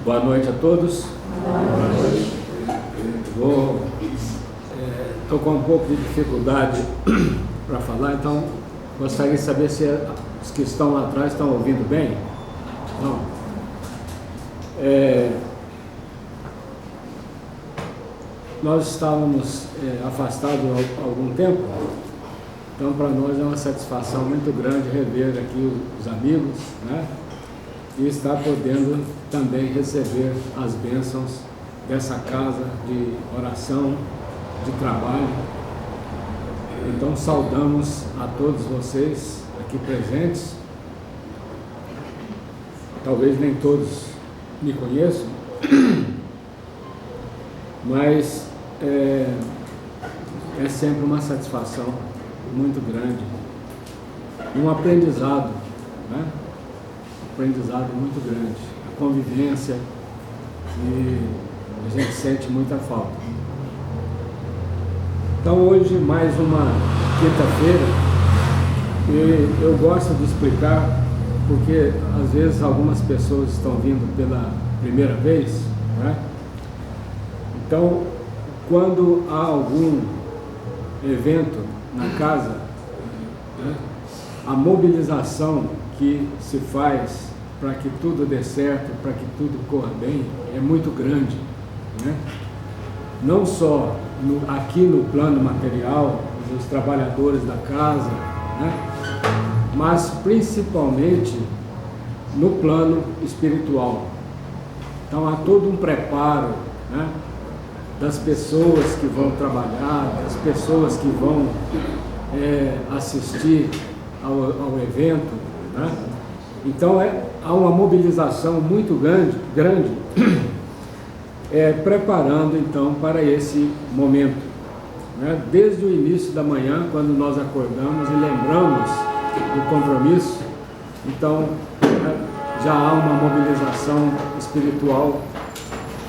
Boa noite a todos. Boa noite. Estou com um pouco de dificuldade para falar, então gostaria de saber se os que estão lá atrás estão ouvindo bem. Não. Nós estávamos afastados há algum tempo, então para nós é uma satisfação muito grande rever aqui os amigos, né? E estar podendo também receber as bênçãos dessa casa de oração, de trabalho. Então saudamos a todos vocês aqui presentes. Talvez nem todos me conheçam, mas é sempre uma satisfação muito grande, um aprendizado, né? Aprendizado muito grande, a convivência, e a gente sente muita falta. Então hoje mais uma quinta-feira, e eu gosto de explicar, porque às vezes algumas pessoas estão vindo pela primeira vez, né? Então, quando há algum evento na casa, né, a mobilização que se faz para que tudo dê certo, para que tudo corra bem, é muito grande, né? Não só aqui no plano material, dos trabalhadores da casa, né, mas principalmente no plano espiritual. Então há todo um preparo, né, das pessoas que vão trabalhar, das pessoas que vão assistir ao evento, né? Então há uma mobilização muito grande preparando então para esse momento, né? Desde o início da manhã, quando nós acordamos e lembramos do compromisso, então já há uma mobilização espiritual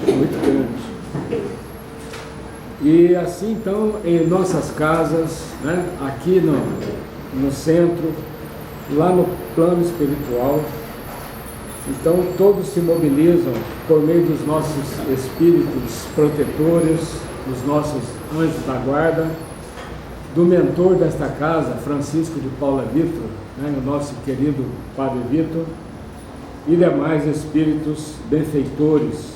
muito grande. E assim então em nossas casas, né, aqui no centro, lá no plano espiritual, então todos se mobilizam por meio dos nossos espíritos protetores, dos nossos anjos da guarda, do mentor desta casa, Francisco de Paula Vitor, né, o nosso querido Padre Vitor, e demais espíritos benfeitores,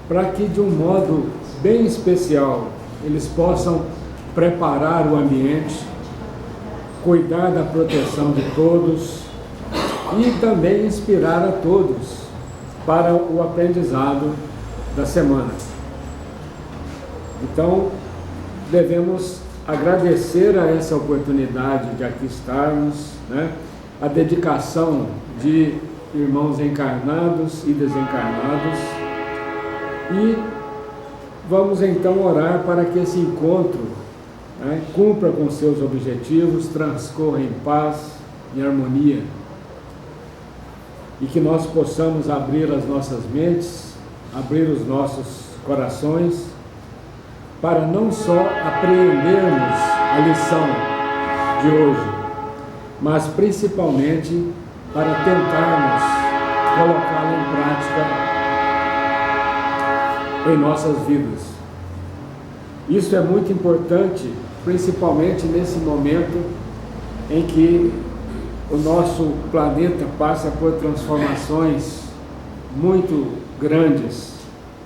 para que de um modo bem especial eles possam preparar o ambiente, cuidar da proteção de todos e também inspirar a todos para o aprendizado da semana. Então, devemos agradecer a essa oportunidade de aqui estarmos, né? A dedicação de irmãos encarnados e desencarnados, e vamos então orar para que esse encontro, né, cumpra com seus objetivos, transcorra em paz, em harmonia, e que nós possamos abrir as nossas mentes, abrir os nossos corações, para não só apreendermos a lição de hoje, mas principalmente para tentarmos colocá-la em prática em nossas vidas. Isso é muito importante, principalmente nesse momento em que o nosso planeta passa por transformações muito grandes,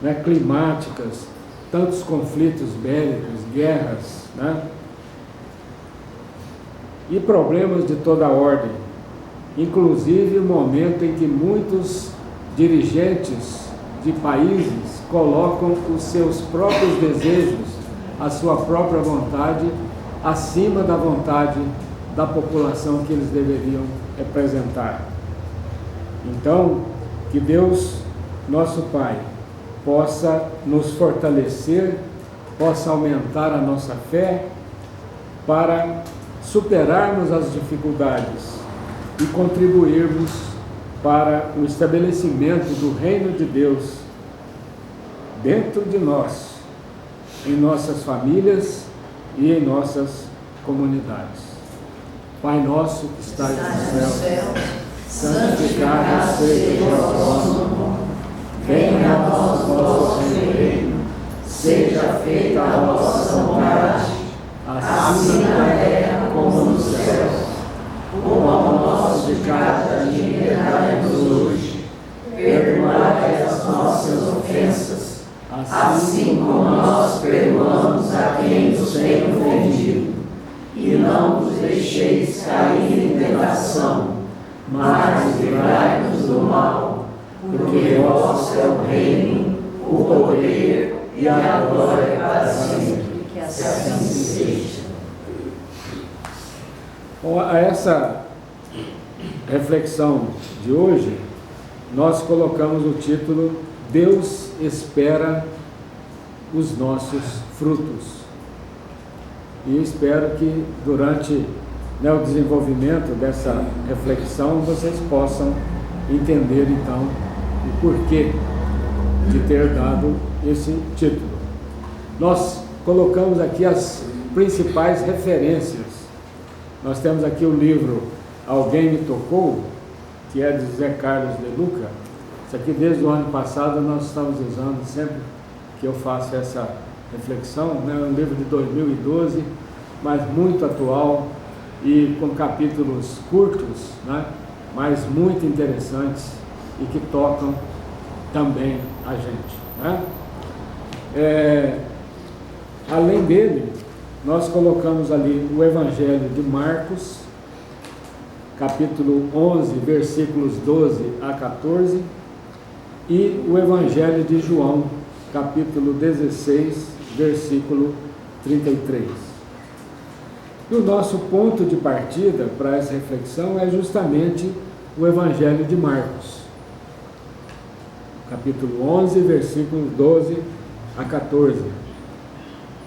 né, climáticas, tantos conflitos bélicos, guerras, né, e problemas de toda ordem, inclusive o momento em que muitos dirigentes de países colocam os seus próprios desejos, a sua própria vontade, acima da vontade da população que eles deveriam representar. Então, que Deus, nosso Pai, possa nos fortalecer, possa aumentar a nossa fé para superarmos as dificuldades e contribuirmos para o estabelecimento do reino de Deus dentro de nós, em nossas famílias e em nossas comunidades. Pai nosso que estás no céu, santificado seja o vosso nome. Venha a nós o vosso reino, seja feita a vossa vontade, assim na terra como nos céus. O pão nosso de cada dia dai-nos hoje. Perdoai as nossas ofensas, assim como nós perdoamos a quem nos tem ofendido. E não nos deixeis cair em tentação, mas livrai-nos do mal, porque vosso é o reino, o poder e a glória para sempre. Que assim seja. Bom, a essa reflexão de hoje, nós colocamos o título Deus espera os nossos frutos. E espero que durante o desenvolvimento dessa reflexão vocês possam entender então o porquê de ter dado esse título. Nós colocamos aqui as principais referências. Nós temos aqui o livro Alguém Me Tocou, que é de José Carlos de Luca. Isso aqui desde o ano passado nós estamos usando sempre que eu faço essa reflexão, né? É um livro de 2012, mas muito atual e com capítulos curtos, né? Mas muito interessantes e que tocam também a gente, né? Além dele, nós colocamos ali o Evangelho de Marcos, capítulo 11, versículos 12 a 14, e o Evangelho de João, capítulo 16, versículo 33. E o nosso ponto de partida para essa reflexão é justamente o Evangelho de Marcos, capítulo 11, versículos 12 a 14.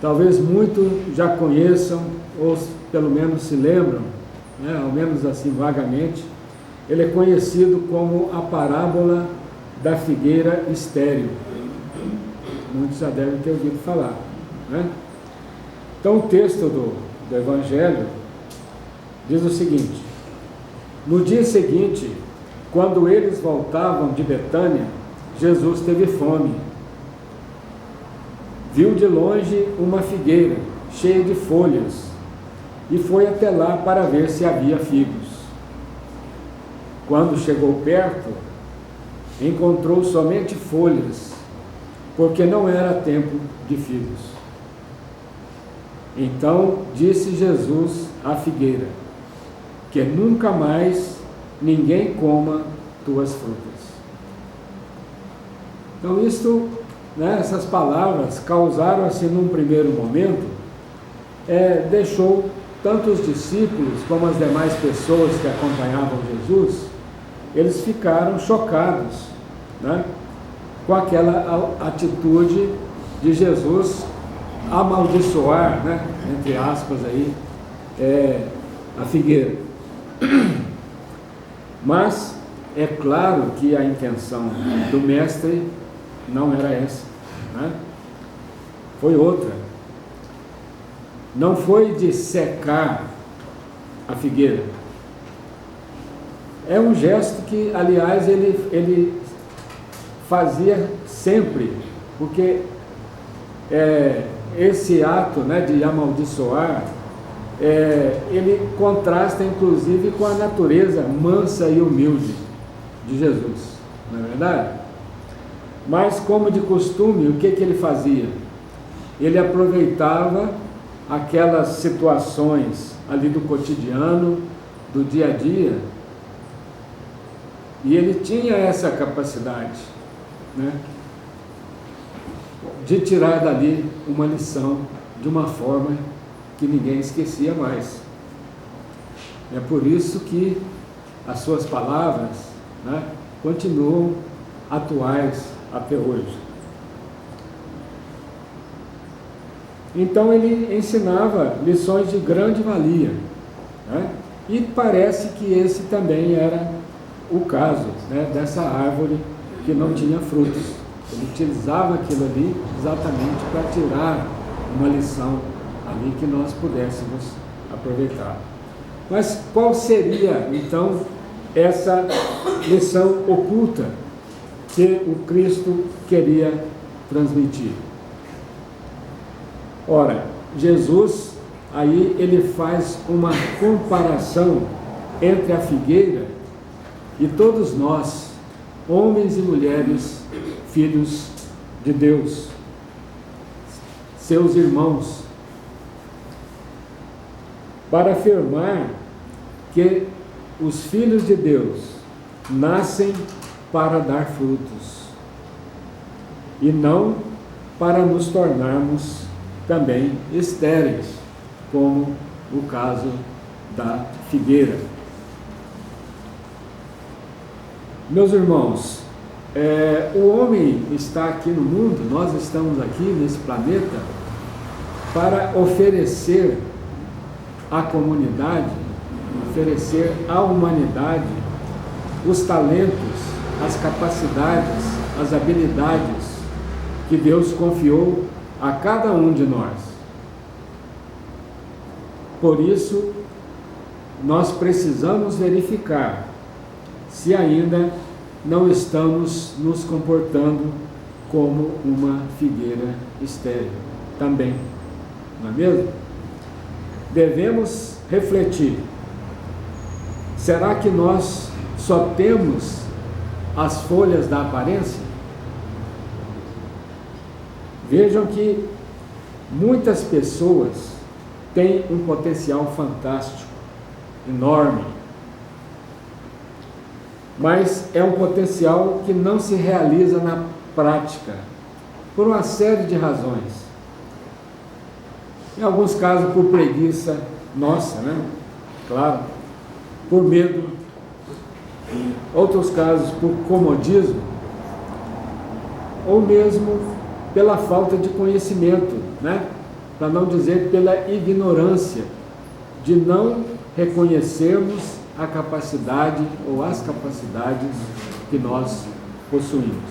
Talvez muitos já conheçam, ou pelo menos se lembram, né, ao menos assim vagamente. Ele é conhecido como a parábola da figueira estéril. Muitos já devem ter ouvido falar, né? Então o texto do Evangelho diz o seguinte: no dia seguinte, quando eles voltavam de Betânia, Jesus teve fome. Viu de longe uma figueira cheia de folhas e foi até lá para ver se havia figos. Quando chegou perto, encontrou somente folhas, porque não era tempo de figos. Então disse Jesus à figueira: que nunca mais ninguém coma tuas frutas. Então isto, né, essas palavras causaram assim num primeiro momento, deixou tanto os discípulos como as demais pessoas que acompanhavam Jesus, eles ficaram chocados, né, com aquela atitude de Jesus amaldiçoar, né, entre aspas aí, a figueira. Mas é claro que a intenção do mestre não era essa, né? Foi outra. Não foi de secar a figueira. É um gesto que, aliás, ele fazia sempre, porque esse ato, né, de amaldiçoar, ele contrasta inclusive com a natureza mansa e humilde de Jesus, não é verdade? Mas, como de costume, o que ele fazia? Ele aproveitava aquelas situações ali do cotidiano, do dia a dia, e ele tinha essa capacidade, né, de tirar dali uma lição de uma forma que ninguém esquecia mais. É por isso que as suas palavras, né, continuam atuais até hoje. Então ele ensinava lições de grande valia, né? E parece que esse também era o caso, né, dessa árvore que não tinha frutos. Ele utilizava aquilo ali exatamente para tirar uma lição ali que nós pudéssemos aproveitar. Mas qual seria então essa lição oculta que o Cristo queria transmitir. Ora, Jesus, aí ele faz uma comparação entre a figueira e todos nós, homens e mulheres, filhos de Deus, seus irmãos, para afirmar que os filhos de Deus nascem para dar frutos e não para nos tornarmos também estéreis, como o caso da figueira. Meus irmãos, o homem está aqui no mundo, nós estamos aqui nesse planeta para oferecer à comunidade, oferecer à humanidade os talentos, as capacidades, as habilidades que Deus confiou a cada um de nós. Por isso, nós precisamos verificar se ainda não estamos nos comportando como uma figueira estéril também, não é mesmo? Devemos refletir: será que nós só temos as folhas da aparência? Vejam que muitas pessoas têm um potencial fantástico, enorme, mas é um potencial que não se realiza na prática, por uma série de razões. Em alguns casos por preguiça nossa, né? Claro, por medo, em outros casos por comodismo, ou mesmo pela falta de conhecimento, né? Para não dizer pela ignorância, de não reconhecermos a capacidade ou as capacidades que nós possuímos.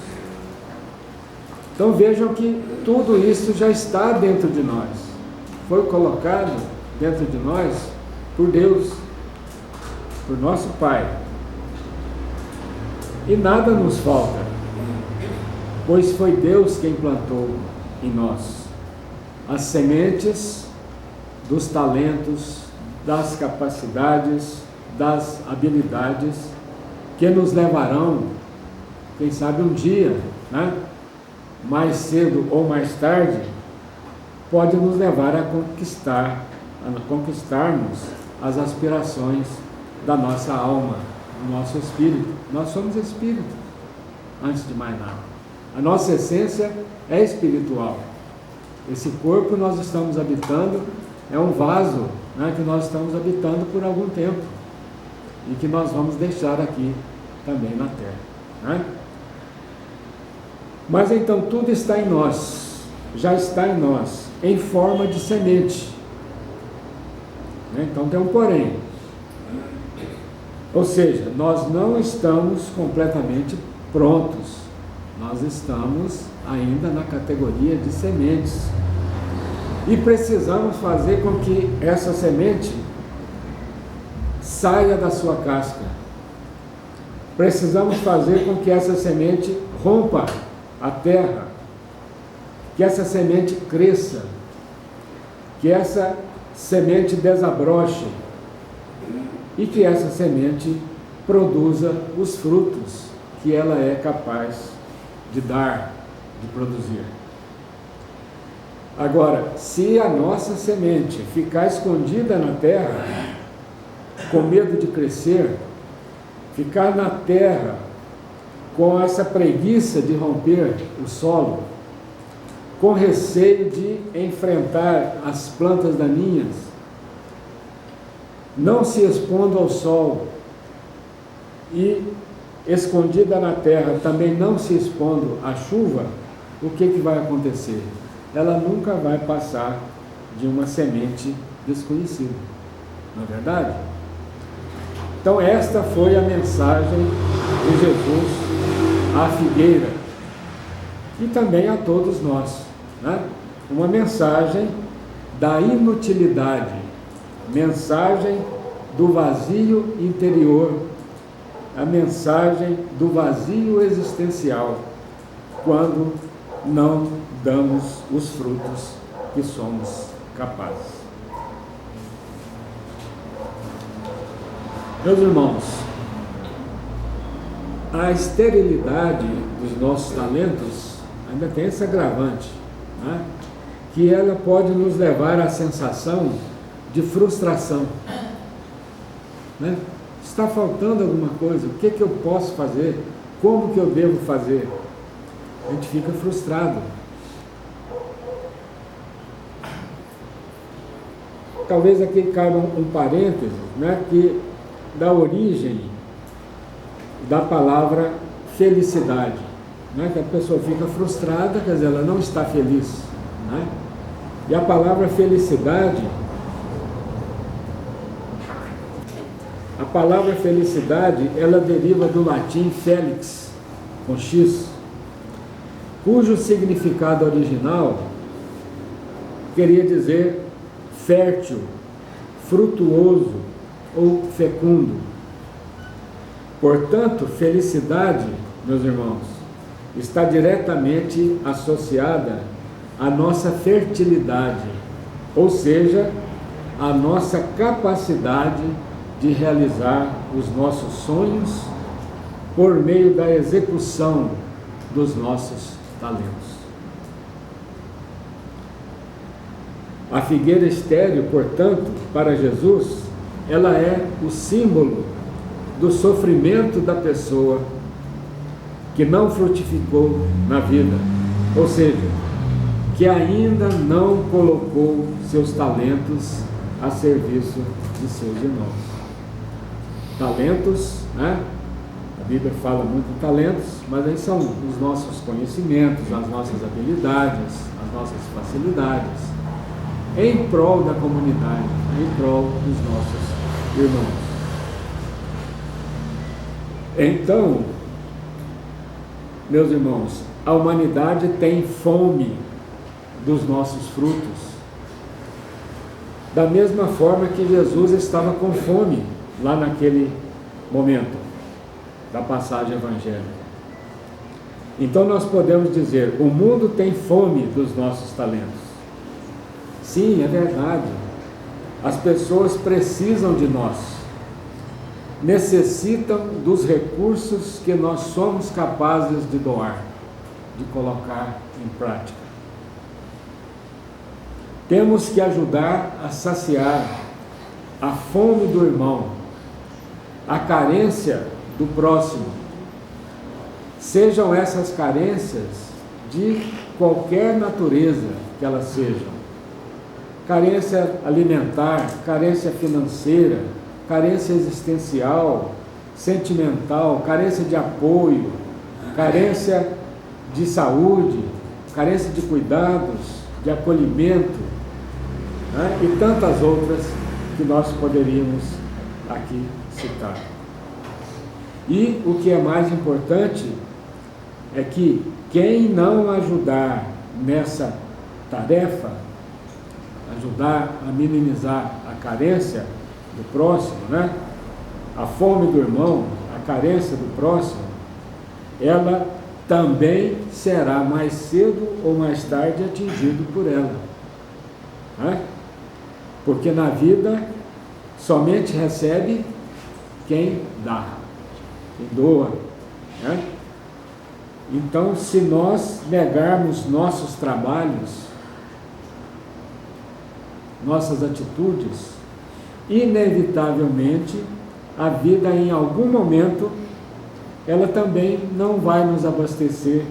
Então vejam que tudo isso já está dentro de nós, foi colocado dentro de nós por Deus, por nosso Pai, e nada nos falta, pois foi Deus quem plantou em nós as sementes dos talentos, das capacidades, das habilidades que nos levarão, quem sabe um dia, né, mais cedo ou mais tarde, pode nos levar a conquistarmos as aspirações da nossa alma, do nosso espírito. Nós somos espírito, antes de mais nada. A nossa essência é espiritual. Esse corpo nós estamos habitando é um vaso, né, que nós estamos habitando por algum tempo e que nós vamos deixar aqui também na Terra, né? Mas então tudo está em nós, já está em nós, em forma de semente, né? Então tem um porém, ou seja, nós não estamos completamente prontos, nós estamos ainda na categoria de sementes e precisamos fazer com que essa semente saia da sua casca. Precisamos fazer com que essa semente rompa a terra, que essa semente cresça, que essa semente desabroche e que essa semente produza os frutos que ela é capaz de dar, de produzir. Agora, se a nossa semente ficar escondida na terra, com medo de crescer, ficar na terra com essa preguiça de romper o solo, com receio de enfrentar as plantas daninhas, não se expondo ao sol e escondida na terra, também não se expondo à chuva, o que vai acontecer? Ela nunca vai passar de uma semente desconhecida, não é verdade? Então esta foi a mensagem de Jesus à figueira e também a todos nós, né? Uma mensagem da inutilidade, mensagem do vazio interior a mensagem do vazio existencial quando não damos os frutos que somos capazes. Meus irmãos, a esterilidade dos nossos talentos ainda tem esse agravante, né? Que ela pode nos levar à sensação de frustração, né? Está faltando alguma coisa, o que eu posso fazer? Como que eu devo fazer? A gente fica frustrado. Talvez aqui caiba um parêntese, né, que dá origem da palavra felicidade, né, que a pessoa fica frustrada, quer dizer, ela não está feliz, né? E a palavra felicidade, ela deriva do latim felix, com X, cujo significado original queria dizer fértil, frutuoso ou fecundo. Portanto, felicidade, meus irmãos, está diretamente associada à nossa fertilidade, ou seja, à nossa capacidade de realizar os nossos sonhos por meio da execução dos nossos talentos. A figueira estéril, portanto, para Jesus, ela é o símbolo do sofrimento da pessoa que não frutificou na vida, ou seja, que ainda não colocou seus talentos a serviço de seus irmãos. Talentos, né? A Bíblia fala muito de talentos, mas aí são os nossos conhecimentos, as nossas habilidades, as nossas facilidades, em prol da comunidade, em prol dos nossos irmãos. Então, meus irmãos, a humanidade tem fome dos nossos frutos, da mesma forma que Jesus estava com fome lá naquele momento da passagem evangélica. Então nós podemos dizer, o mundo tem fome dos nossos talentos. Sim, é verdade. As pessoas precisam de nós, necessitam dos recursos que nós somos capazes de doar, de colocar em prática. Temos que ajudar a saciar a fome do irmão, a carência do próximo, sejam essas carências de qualquer natureza que elas sejam. Carência alimentar, carência financeira, carência existencial, sentimental, carência de apoio, carência de saúde, carência de cuidados, de acolhimento, né? E tantas outras que nós poderíamos aqui citar. E o que é mais importante é que quem não ajudar nessa tarefa, ajudar a minimizar a carência do próximo, né? A fome do irmão, a carência do próximo, ela também será mais cedo ou mais tarde atingido por ela, né? Porque na vida somente recebe quem dá, quem doa, né? Então, se nós negarmos nossos trabalhos, nossas atitudes, inevitavelmente a vida em algum momento ela também não vai nos abastecer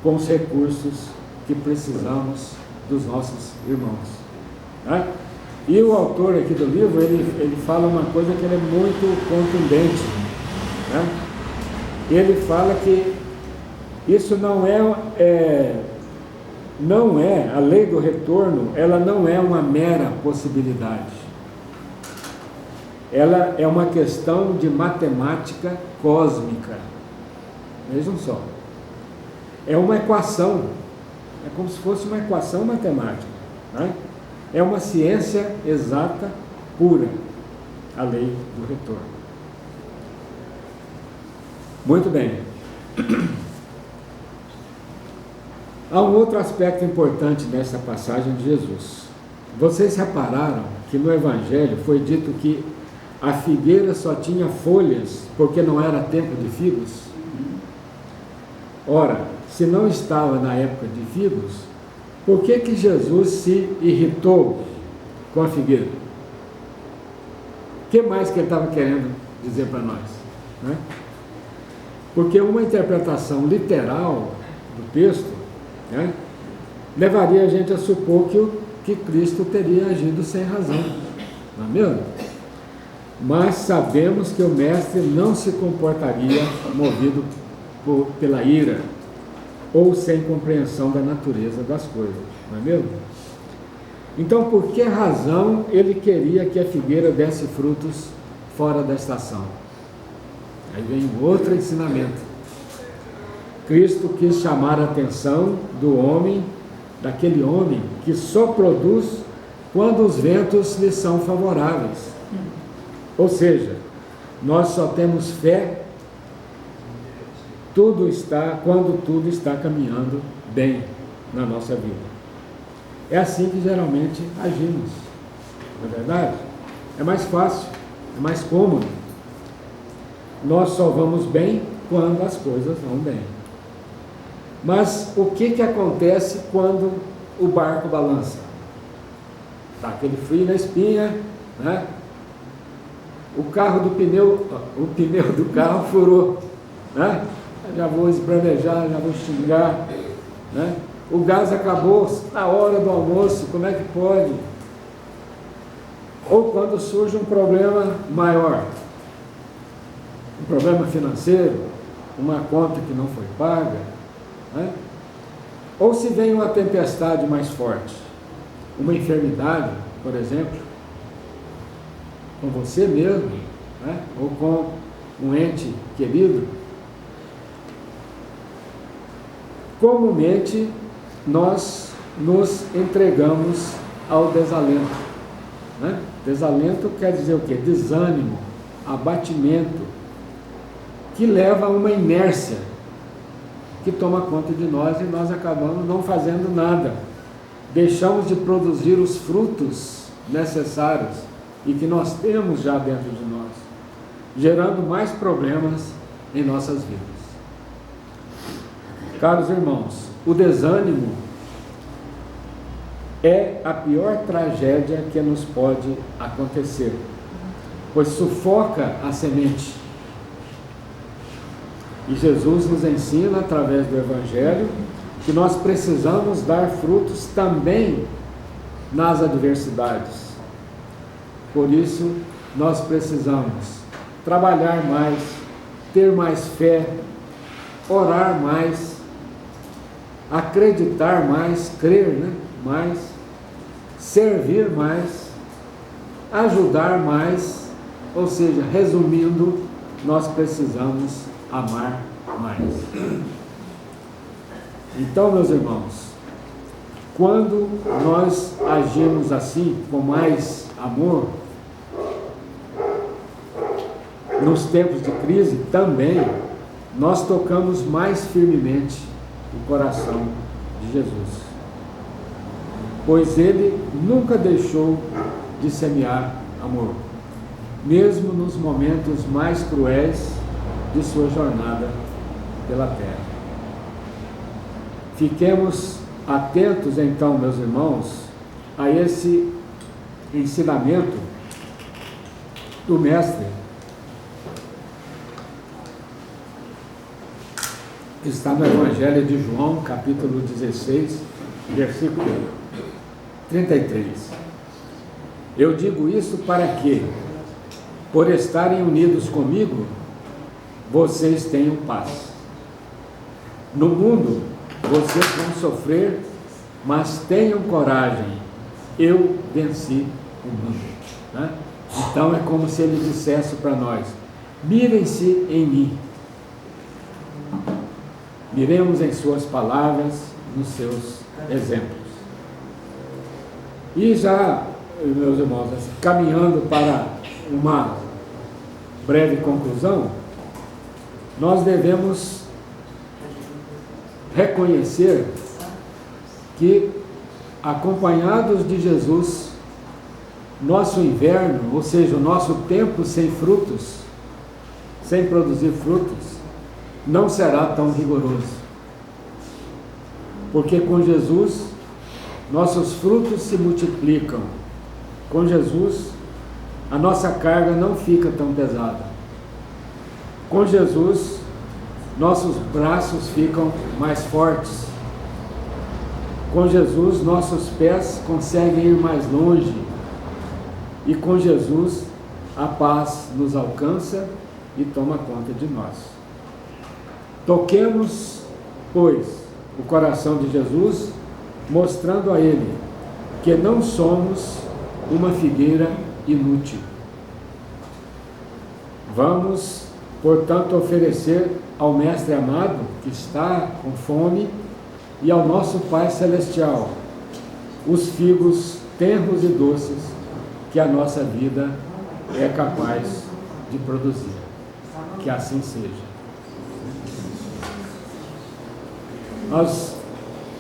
com os recursos que precisamos dos nossos irmãos, né? E o autor aqui do livro, ele fala uma coisa que ele é muito contundente, né? Ele fala que isso não é a lei do retorno, ela não é uma mera possibilidade. Ela é uma questão de matemática cósmica. Vejam só. É uma equação. É como se fosse uma equação matemática, né? É uma ciência exata, pura, a lei do retorno. Muito bem. Há um outro aspecto importante nessa passagem de Jesus. Vocês repararam que no Evangelho foi dito que a figueira só tinha folhas porque não era tempo de figos? Ora, se não estava na época de figos, por que que Jesus se irritou com a figueira? O que mais que ele estava querendo dizer para nós, né? Porque uma interpretação literal do texto, né, levaria a gente a supor que Cristo teria agido sem razão, não é mesmo? Mas sabemos que o mestre não se comportaria movido pela ira ou sem compreensão da natureza das coisas, não é mesmo? Então, por que razão ele queria que a figueira desse frutos fora da estação? Aí vem outro ensinamento. Cristo quis chamar a atenção do homem, daquele homem que só produz quando os ventos lhe são favoráveis. Ou seja, nós só temos fé quando tudo está caminhando bem na nossa vida. É assim que geralmente agimos, não é verdade? É mais fácil, é mais cômodo. Nós só vamos bem quando as coisas vão bem. Mas o que acontece quando o barco balança? Dá aquele frio na espinha, né? O pneu do carro furou, né? Já vou esbravejar, já vou xingar, né? O gás acabou na hora do almoço, como é que pode? Ou quando surge um problema maior, um problema financeiro, uma conta que não foi paga, né? Ou se vem uma tempestade mais forte, uma enfermidade, por exemplo, com você mesmo, né? Ou com um ente querido, comumente nós nos entregamos ao desalento, né? Desalento quer dizer o quê? Desânimo, abatimento, que leva a uma inércia que toma conta de nós e nós acabamos não fazendo nada. Deixamos de produzir os frutos necessários e que nós temos já dentro de nós, gerando mais problemas em nossas vidas. Caros irmãos, o desânimo é a pior tragédia que nos pode acontecer, pois sufoca a semente. E Jesus nos ensina, através do Evangelho, que nós precisamos dar frutos também nas adversidades. Por isso, nós precisamos trabalhar mais, ter mais fé, orar mais, acreditar mais, crer, né? Mais, servir mais, ajudar mais, ou seja, resumindo, nós precisamos amar mais. Então, meus irmãos, quando nós agimos assim, com mais amor, nos tempos de crise também, nós tocamos mais firmemente o coração de Jesus, pois ele nunca deixou de semear amor, mesmo nos momentos mais cruéis de sua jornada pela terra. Fiquemos atentos então, meus irmãos, a esse ensinamento do Mestre, que está no Evangelho de João, capítulo 16, versículo 33. Eu digo isso para que, por estarem unidos comigo, vocês tenham paz. No mundo, vocês vão sofrer, mas tenham coragem, eu venci o mundo, né? Então é como se ele dissesse para nós: mirem-se em mim, miremos em suas palavras, nos seus exemplos. E já, meus irmãos, caminhando para uma breve conclusão, nós devemos reconhecer que, acompanhados de Jesus, nosso inverno, ou seja, o nosso tempo sem frutos, sem produzir frutos, não será tão rigoroso. Porque com Jesus, nossos frutos se multiplicam. Com Jesus, a nossa carga não fica tão pesada. Com Jesus, nossos braços ficam mais fortes. Com Jesus, nossos pés conseguem ir mais longe. E com Jesus, a paz nos alcança e toma conta de nós. Toquemos, pois, o coração de Jesus, mostrando a Ele que não somos uma figueira inútil. Vamos, portanto, oferecer ao Mestre amado, que está com fome, e ao nosso Pai Celestial, os figos tenros e doces que a nossa vida é capaz de produzir. Que assim seja. Nós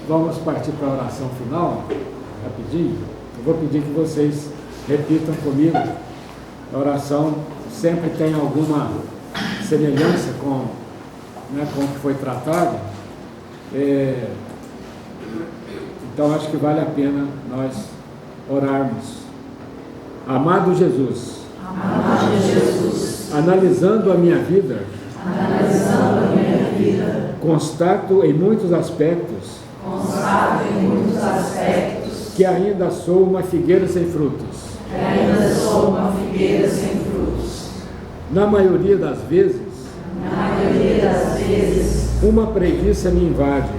vamos partir para a oração final, rapidinho. Eu vou pedir que vocês repitam comigo. A oração sempre tem alguma semelhança com o que foi tratado. Então acho que vale a pena nós orarmos. Amado Jesus, analisando a minha vida, constato em muitos aspectos que ainda sou uma figueira sem frutos. Na maioria das vezes, uma preguiça me invade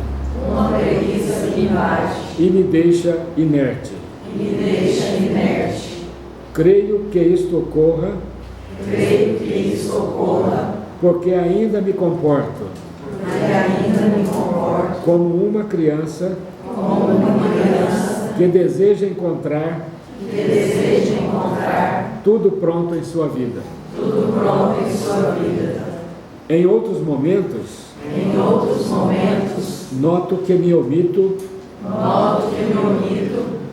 e me deixa inerte. Creio que isto ocorra porque ainda me comporto como uma criança que deseja encontrar tudo pronto em sua vida. Em outros momentos, noto que me omito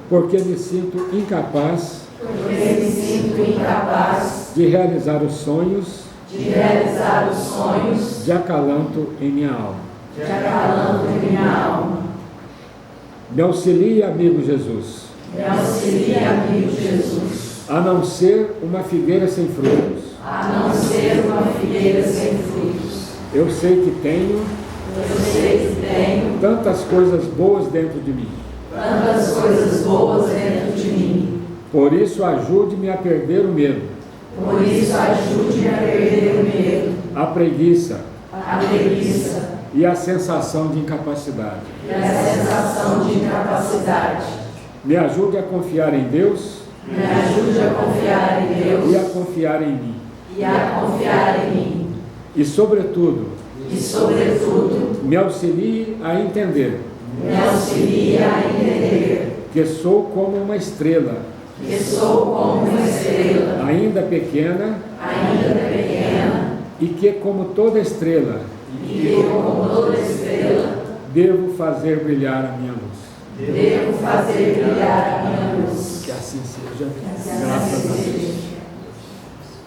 porque me sinto incapaz de realizar os sonhos de acalanto em minha alma. Me auxilie, amigo Jesus, a não ser uma figueira sem frutos. Eu sei que tenho tantas coisas boas dentro de mim. Por isso, ajude-me a perder o medo. A preguiça. E a sensação de incapacidade. Me ajude a confiar em Deus. E a confiar em mim. E sobretudo, me auxilie a entender que sou como uma estrela, ainda pequena, e que, como toda estrela, devo fazer brilhar a minha luz. Que assim seja. Graças a Deus.